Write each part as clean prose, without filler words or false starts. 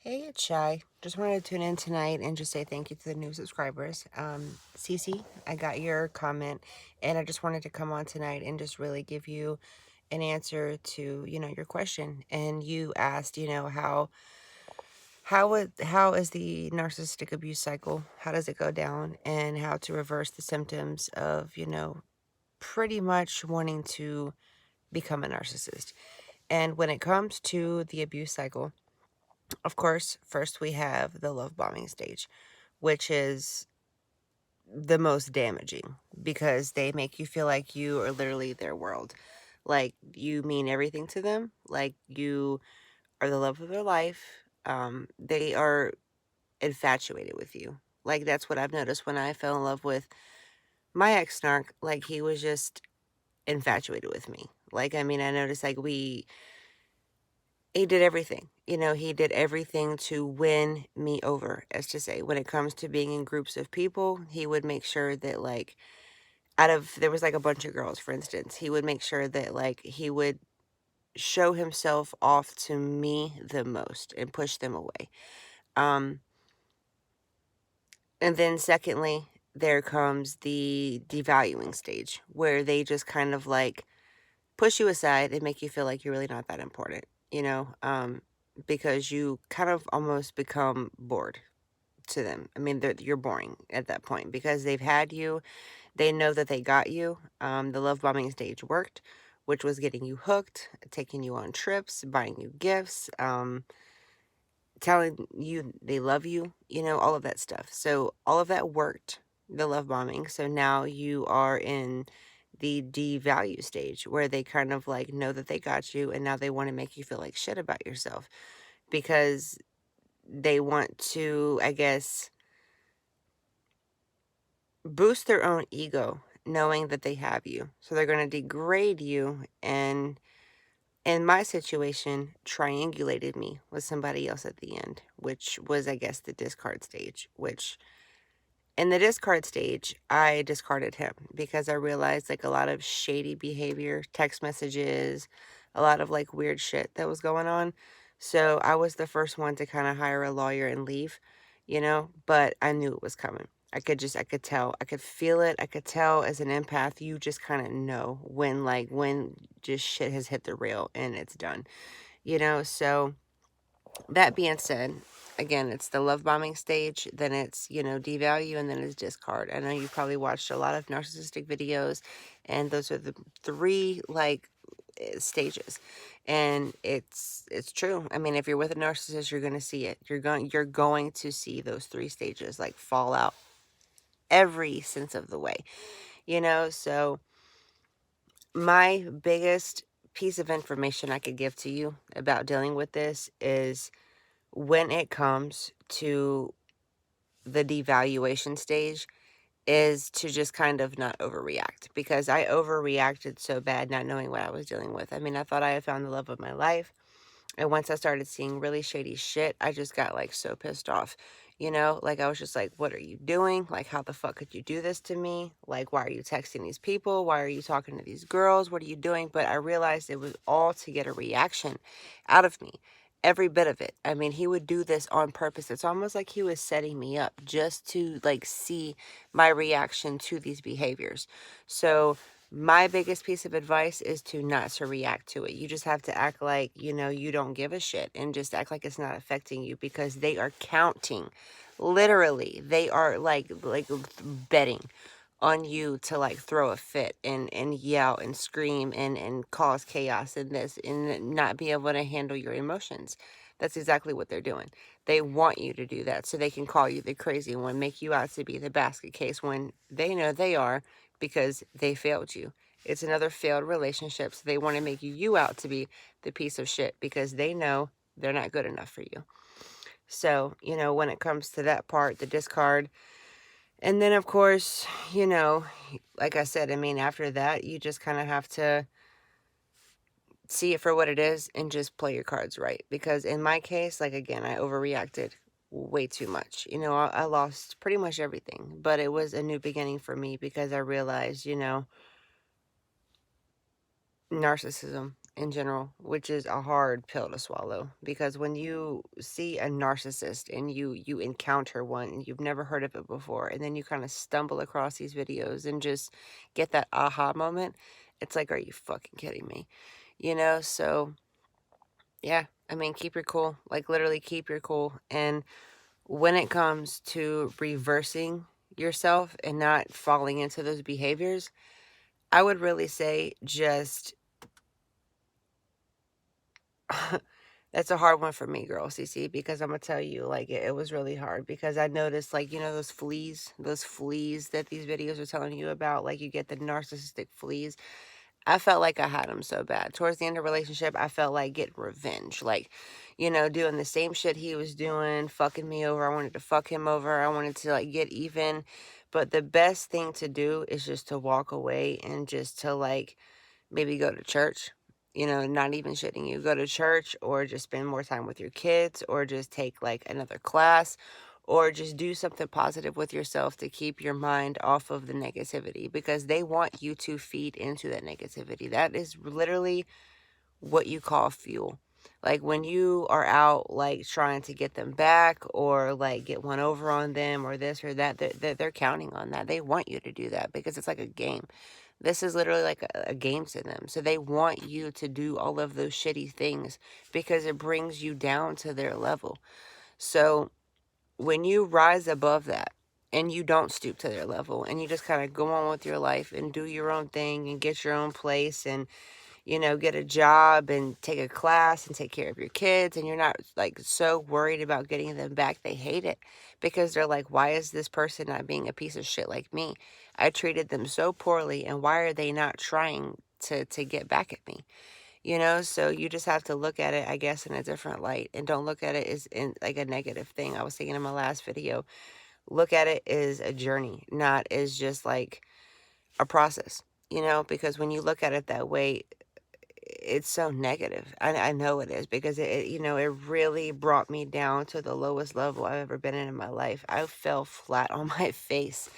Hey, it's Shy. Just wanted to tune in tonight and just say thank you to the new subscribers. Cece, I got your comment, and I just wanted to come on tonight and just really give you an answer to, your question. And you asked, how is the narcissistic abuse cycle? How does it go down? And how to reverse the symptoms of, pretty much wanting to become a narcissist. And when it comes to the abuse cycle, of course, first we have the love bombing stage, which is the most damaging because they make you feel like you are literally their world. Like you mean everything to them, like you are the love of their life. They are infatuated with you. Like that's what I've noticed when I fell in love with my ex narc. Like he was just infatuated with me. Like, I mean, I noticed like he did everything. He did everything to win me over, as to say. When it comes to being in groups of people, he would make sure that, like, there was like a bunch of girls, for instance, he would make sure that, like, he would show himself off to me the most and push them away. Um, and then, secondly, there comes the devaluing stage where they just kind of like push you aside and make you feel like you're really not that important, because you kind of almost become bored to them. I mean, you're boring at that point because they've had you. They know that they got you. The love bombing stage worked, which was getting you hooked, taking you on trips, buying you gifts, telling you they love you, all of that stuff. So all of that worked, the love bombing. So now you are in the devalue stage where they kind of like know that they got you and now they want to make you feel like shit about yourself because they want to, I guess, boost their own ego knowing that they have you. So they're going to degrade you and in my situation triangulated me with somebody else at the end, which was, I guess, the discard stage, which in the discard stage, I discarded him because I realized like a lot of shady behavior, text messages, a lot of like weird shit that was going on. So I was the first one to kind of hire a lawyer and leave, but I knew it was coming. I could tell, I could feel it. I could tell as an empath, you just kind of know when just shit has hit the rail and it's done, So that being said, again, it's the love bombing stage, then it's, devalue, and then it's discard. I know you've probably watched a lot of narcissistic videos, and those are the three, like, stages. And it's true. I mean, if you're with a narcissist, you're going to see it. You're going to see those three stages, like, fall out every sense of the way, So my biggest piece of information I could give to you about dealing with this is when it comes to the devaluation stage is to just kind of not overreact because I overreacted so bad not knowing what I was dealing with. I mean, I thought I had found the love of my life. And once I started seeing really shady shit, I just got like so pissed off. Like I was just like, what are you doing? Like, how the fuck could you do this to me? Like, why are you texting these people? Why are you talking to these girls? What are you doing? But I realized it was all to get a reaction out of me. Every bit of it. I mean, he would do this on purpose. It's almost like he was setting me up just to like see my reaction to these behaviors. So, my biggest piece of advice is to not to react to it. You just have to act like, you don't give a shit and just act like it's not affecting you because they are counting. Literally, they are like betting on you to like throw a fit and yell and scream and cause chaos in this and not be able to handle your emotions. That's exactly what they're doing. They want you to do that so they can call you the crazy one, make you out to be the basket case when they know they are because they failed you. It's another failed relationship, so they want to make you out to be the piece of shit because they know they're not good enough for you. So, when it comes to that part, the discard, and then, of course, like I said, I mean, after that, you just kind of have to see it for what it is and just play your cards right. Because in my case, like, again, I overreacted way too much. I lost pretty much everything, but it was a new beginning for me because I realized, narcissism in general, which is a hard pill to swallow, because when you see a narcissist and you encounter one and you've never heard of it before, and then you kind of stumble across these videos and just get that aha moment, it's like, are you fucking kidding me? So yeah, I mean, keep your cool, like literally keep your cool. And when it comes to reversing yourself and not falling into those behaviors, I would really say just that's a hard one for me, girl, CC, because I'm gonna tell you, like, it was really hard, because I noticed, like, those fleas that these videos are telling you about, like, you get the narcissistic fleas. I felt like I had them so bad. Towards the end of the relationship, I felt like getting revenge, like, doing the same shit he was doing, fucking me over. I wanted to fuck him over. I wanted to, like, get even. But the best thing to do is just to walk away and just to, like, maybe go to church, not even shitting you. Go to church, or just spend more time with your kids, or just take like another class, or just do something positive with yourself to keep your mind off of the negativity, because they want you to feed into that negativity. That is literally what you call fuel. Like when you are out, like trying to get them back, or like get one over on them, or this or that, they're counting on that. They want you to do that because it's like a game. This is literally like a game to them. So they want you to do all of those shitty things because it brings you down to their level. So when you rise above that and you don't stoop to their level, and you just kind of go on with your life and do your own thing and get your own place, and get a job and take a class and take care of your kids, and you're not like so worried about getting them back. They hate it because they're like, why is this person not being a piece of shit like me? I treated them so poorly, and why are they not trying to get back at me? So you just have to look at it, I guess, in a different light, and don't look at it as in like a negative thing. I was saying in my last video, look at it as a journey, not as just like a process, because when you look at it that way, it's so negative. I know it is, because it really brought me down to the lowest level I've ever been in my life. I fell flat on my face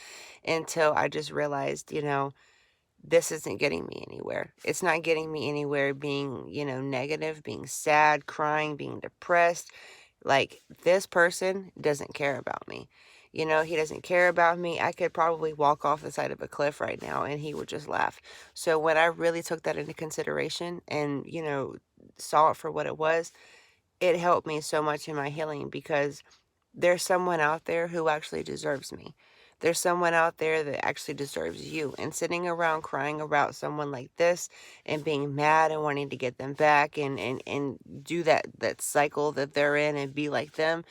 until I just realized, this isn't getting me anywhere. It's not getting me anywhere being, negative, being sad, crying, being depressed. Like, this person doesn't care about me. He doesn't care about me. I could probably walk off the side of a cliff right now and he would just laugh. So when I really took that into consideration and, saw it for what it was, it helped me so much in my healing, because there's someone out there who actually deserves me. There's someone out there that actually deserves you. And sitting around crying about someone like this and being mad and wanting to get them back, and do that cycle that they're in and be like them,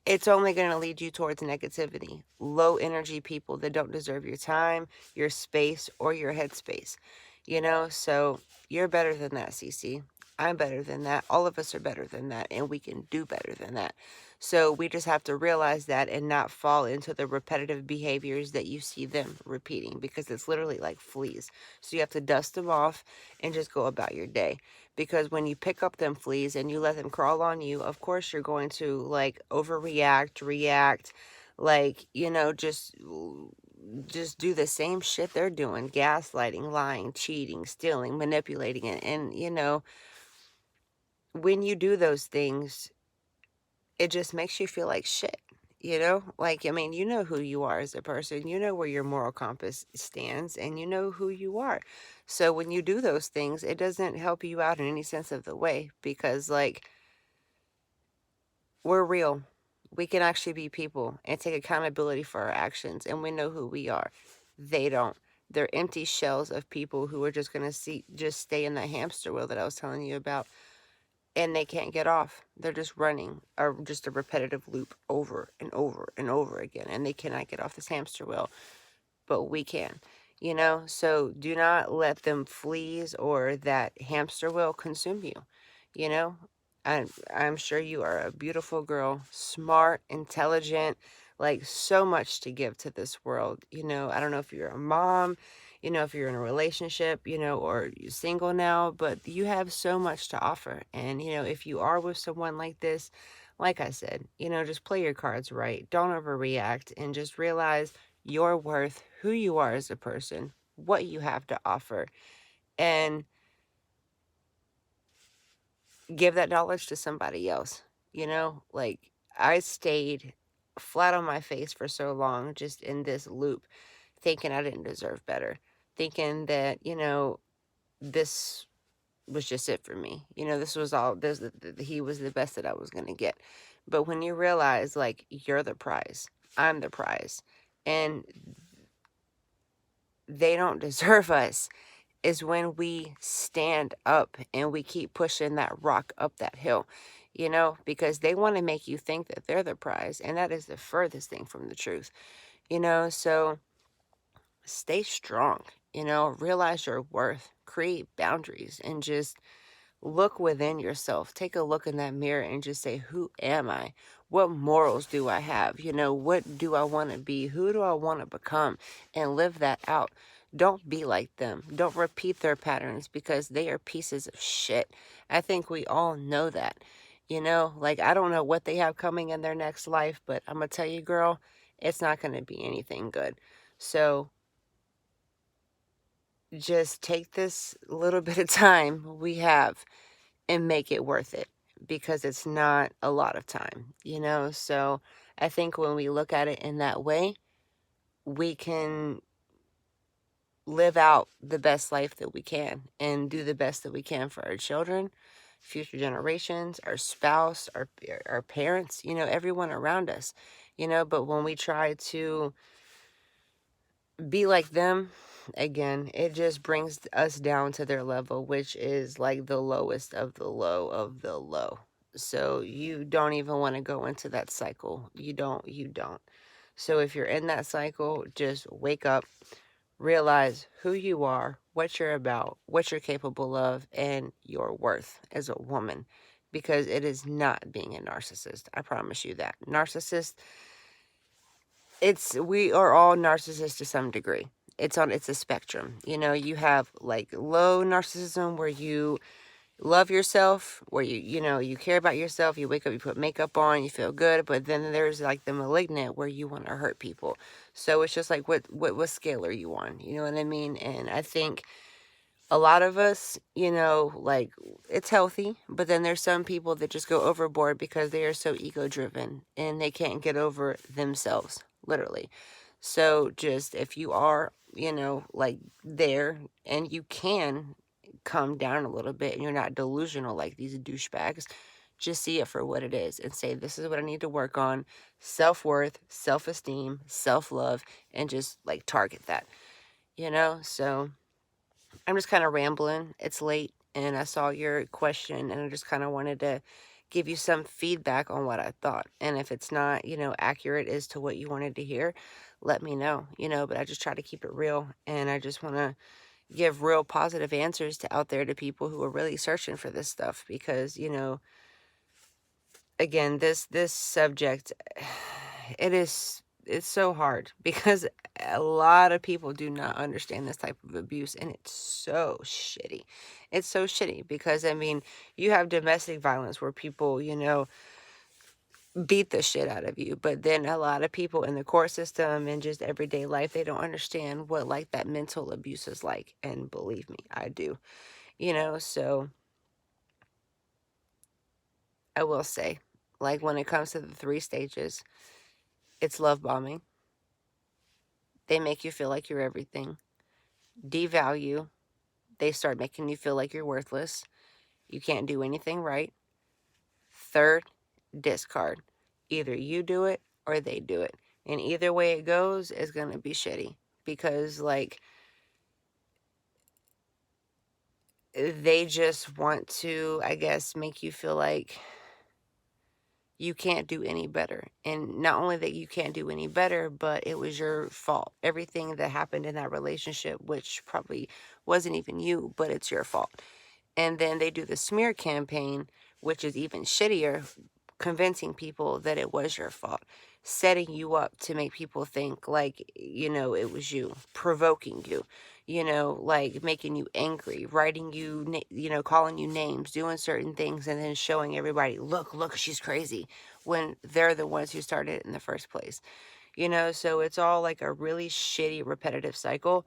it's only going to lead you towards negativity. Low energy people that don't deserve your time, your space, or your headspace. So you're better than that, CC. I'm better than that. All of us are better than that, and we can do better than that. So we just have to realize that and not fall into the repetitive behaviors that you see them repeating, because it's literally like fleas. So you have to dust them off and just go about your day. Because when you pick up them fleas and you let them crawl on you, of course you're going to like overreact, react, like, just do the same shit they're doing: gaslighting, lying, cheating, stealing, manipulating it. And when you do those things, it just makes you feel like shit. Like, I mean, you know who you are as a person, you know where your moral compass stands, and you know who you are. So when you do those things, it doesn't help you out in any sense of the way, because like, we're real. We can actually be people and take accountability for our actions, and we know who we are. They don't. They're empty shells of people who are just going to just stay in that hamster wheel that I was telling you about, and they can't get off. They're just running, or just a repetitive loop over and over and over again, and they cannot get off this hamster wheel, but we can. So do not let them fleas or that hamster wheel consume you. you know I'm sure you are a beautiful girl, smart, intelligent, like so much to give to this world. I don't know if you're a mom, if you're in a relationship, or you're single now, but you have so much to offer. And if you are with someone like this, like I said, just play your cards right. Don't overreact, and just realize your worth, who you are as a person, what you have to offer. And give that knowledge to somebody else. Like, I stayed flat on my face for so long, just in this loop, thinking I didn't deserve better, thinking that, this was just it for me. This was all, he was the best that I was going to get. But when you realize, like, you're the prize, I'm the prize, and they don't deserve us, is when we stand up and we keep pushing that rock up that hill, because they want to make you think that they're the prize. And that is the furthest thing from the truth, so stay strong, realize your worth, create boundaries, and just look within yourself. Take a look in that mirror and just say, who am I? What morals do I have? What do I want to be? Who do I want to become? And live that out. Don't be like them. Don't repeat their patterns, because they are pieces of shit. I think we all know that. Like, I don't know what they have coming in their next life, but I'm going to tell you, girl, it's not going to be anything good. So just take this little bit of time we have and make it worth it, because it's not a lot of time, So I think when we look at it in that way, we can live out the best life that we can and do the best that we can for our children, future generations, our spouse, our parents, everyone around us, but when we try to be like them, again, it just brings us down to their level, which is like the lowest of the low of the low. So you don't even want to go into that cycle. You don't. So if you're in that cycle, just wake up, realize who you are, what you're about, what you're capable of, and your worth as a woman, because it is not being a narcissist. I promise you that. Narcissist, we are all narcissists to some degree. It's a spectrum. You have like low narcissism, where you love yourself, where you care about yourself, you wake up, you put makeup on, you feel good. But then there's like the malignant, where you want to hurt people. So it's just like, what scale are you on? You know what I mean? And I think a lot of us, like, it's healthy, but then there's some people that just go overboard because they are so ego driven and they can't get over themselves, literally. So just, if you are, like, there, and you can calm down a little bit and you're not delusional like these douchebags, just see it for what it is and say, this is what I need to work on: self-worth, self-esteem, self-love, and just like target that, so I'm just kind of rambling. It's late, and I saw your question, and I just kind of wanted to give you some feedback on what I thought. And if it's not, accurate as to what you wanted to hear, let me know, but I just try to keep it real. And I just want to give real positive answers out there to people who are really searching for this stuff, because, again, this subject, it's so hard, because a lot of people do not understand this type of abuse, and it's so shitty. It's so shitty, because I mean, you have domestic violence where people, beat the shit out of you, but then a lot of people in the court system and just everyday life, they don't understand what, like, that mental abuse is like. And believe me, I do. So I will say, like, when it comes to the 3 stages, it's love bombing. They make you feel like you're everything. Devalue. They start making you feel like you're worthless. You can't do anything right. Third, discard. Either you do it or they do it. And either way it goes is going to be shitty, because, like, they just want to, I guess, make you feel like you can't do any better. And not only that you can't do any better, but it was your fault. Everything that happened in that relationship, which probably wasn't even you, but it's your fault. And then they do the smear campaign, which is even shittier, convincing people that it was your fault, setting you up to make people think, like, it was you, provoking you, like, making you angry, writing you, calling you names, doing certain things, and then showing everybody, look, she's crazy, when they're the ones who started it in the first place. So it's all like a really shitty, repetitive cycle.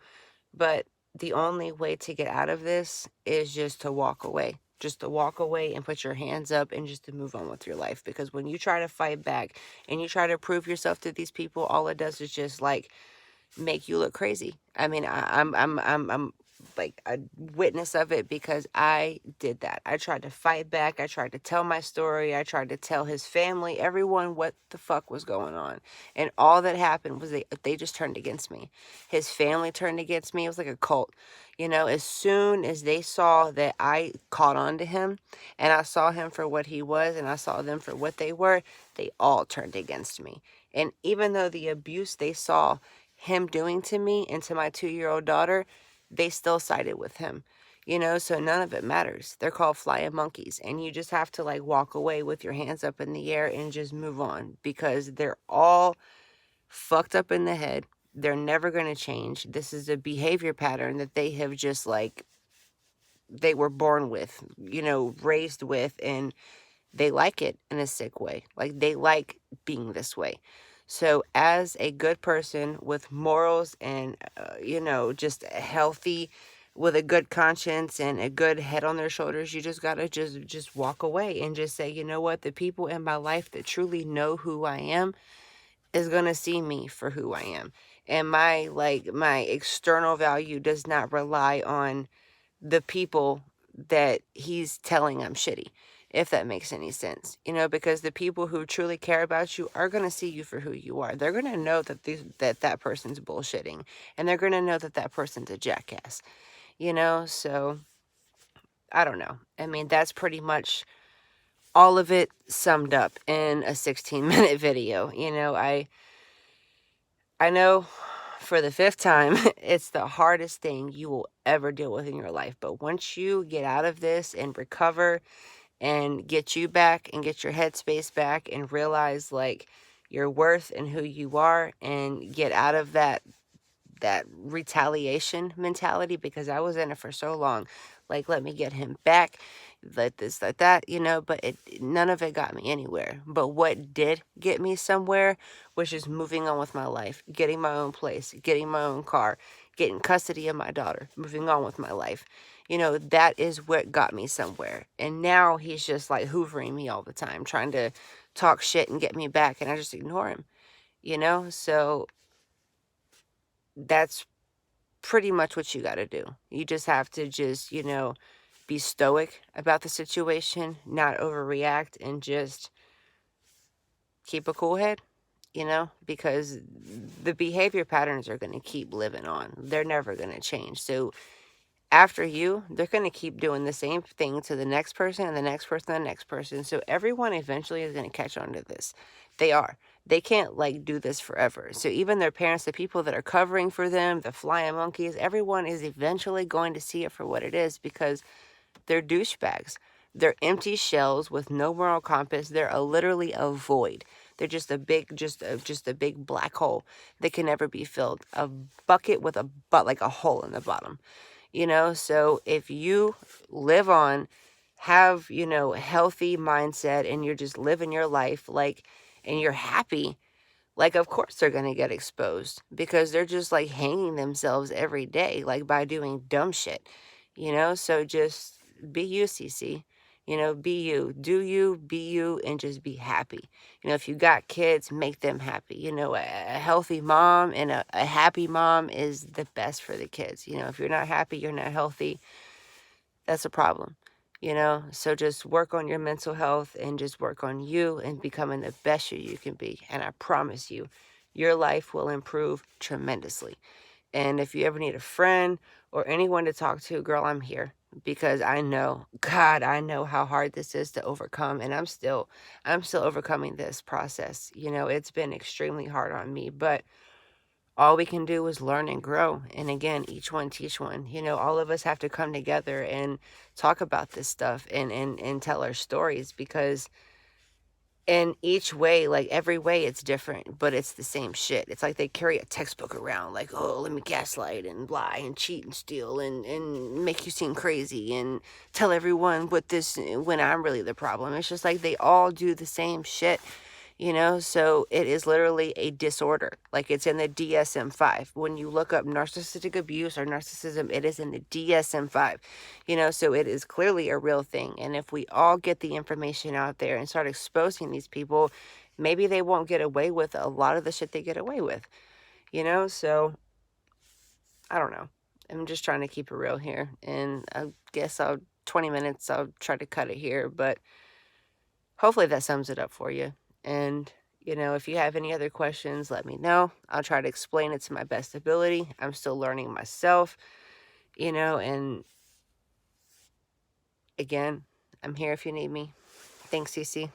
But the only way to get out of this is just to walk away. just to walk away and put your hands up and just to move on with your life. Because when you try to fight back and you try to prove yourself to these people, all it does is just like make you look crazy. I mean, I'm like a witness of it because I did that. I tried to fight back. I tried to tell my story. I tried to tell his family, everyone, what the fuck was going on. And all that happened was they just turned against me. His family turned against me. It was like a cult. You know, as soon as they saw that I caught on to him and I saw him for what he was and I saw them for what they were, they all turned against me. And even though the abuse they saw him doing to me and to my 2-year-old daughter, they still sided with him. You know, so none of it matters. They're called flying monkeys. And you just have to like walk away with your hands up in the air and just move on because they're all fucked up in the head. They're never going to change. This is a behavior pattern that they have just like, they were born with, you know, raised with, and they like it in a sick way. Like they like being this way. So as a good person with morals and, you know, just healthy, with a good conscience and a good head on their shoulders, you just got to just walk away and just say, you know what, the people in my life that truly know who I am is going to see me for who I am. And my external value does not rely on the people that he's telling I'm shitty, if that makes any sense. You know, because the people who truly care about you are going to see you for who you are. They're going to know that that person's bullshitting, and they're going to know that that person's a jackass. You know, so I don't know. I mean, that's pretty much all of it summed up in a 16-minute video. You know, I know for the fifth time, it's the hardest thing you will ever deal with in your life. But once you get out of this and recover and get you back and get your headspace back and realize like your worth and who you are and get out of that retaliation mentality, because I was in it for so long. Like, let me get him back, let this, let that, you know, but none of it got me anywhere. But what did get me somewhere was just moving on with my life, getting my own place, getting my own car, getting custody of my daughter, moving on with my life. You know, that is what got me somewhere. And now he's just like hoovering me all the time, trying to talk shit and get me back, and I just ignore him, you know? So that's pretty much what you got to do. You just have to just, you know, be stoic about the situation, not overreact, and just keep a cool head, you know, because the behavior patterns are going to keep living on. They're never going to change. So after you, they're going to keep doing the same thing to the next person and the next person and the next person. So everyone eventually is going to catch on to this. They are. They can't like do this forever. So even their parents, the people that are covering for them, the flying monkeys, everyone is eventually going to see it for what it is, because they're douchebags. They're empty shells with no moral compass. They're literally a void. They're just a big, just a big black hole that can never be filled. A bucket with like a hole in the bottom. You know, so if you live on, have, you know, healthy mindset, and you're just living your life like, and you're happy, like, of course they're going to get exposed, because they're just like hanging themselves every day, like by doing dumb shit, you know? So just be you, CC. You know, be you, do you, be you, and just be happy. You know, if you got kids, make them happy. You know, a healthy mom and a happy mom is the best for the kids. You know, if you're not happy, you're not healthy, that's a problem. You know, so just work on your mental health and just work on you and becoming the best you can be. And I promise you, your life will improve tremendously. And if you ever need a friend or anyone to talk to, girl, I'm here, because I know, God, I know how hard this is to overcome. And I'm still overcoming this process. You know, it's been extremely hard on me, but all we can do is learn and grow. And again, each one teach one. You know, all of us have to come together and talk about this stuff and tell our stories, because in each way, like every way, it's different, but it's the same shit. It's like they carry a textbook around, like, oh, let me gaslight and lie and cheat and steal and make you seem crazy and tell everyone what this, when I'm really the problem. It's just like they all do the same shit. You know, so it is literally a disorder. Like it's in the DSM-5. When you look up narcissistic abuse or narcissism, it is in the DSM-5. You know, so it is clearly a real thing. And if we all get the information out there and start exposing these people, maybe they won't get away with a lot of the shit they get away with. You know, so I don't know. I'm just trying to keep it real here. And I guess 20 minutes, I'll try to cut it here, but hopefully that sums it up for you. And, you know, if you have any other questions, let me know. I'll try to explain it to my best ability. I'm still learning myself, you know, and again, I'm here if you need me. Thanks, Cece.